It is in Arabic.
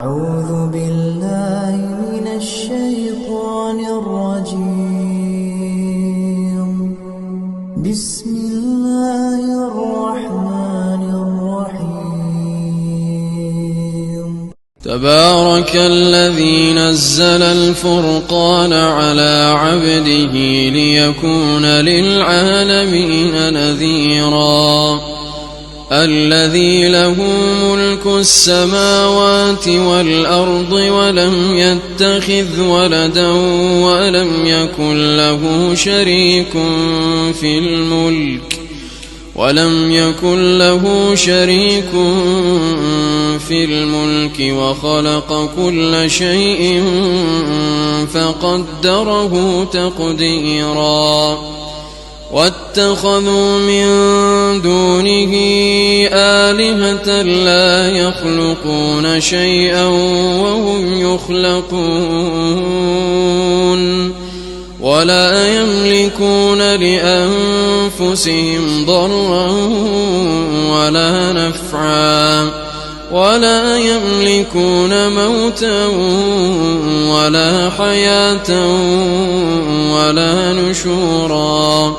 أعوذ بالله من الشيطان الرجيم. بسم الله الرحمن الرحيم. تبارك الذي نزل الفرقان على عبده ليكون للعالمين نذيرا. الذي له ملك السماوات والأرض ولم يتخذ ولدا ولم يكن له شريك في الملك وخلق كل شيء فقدره تقديرا. واتخذوا من دونه آلهة لا يخلقون شيئا وهم يخلقون ولا يملكون لأنفسهم ضرا ولا نفعا ولا يملكون موتا ولا حياة ولا نشورا.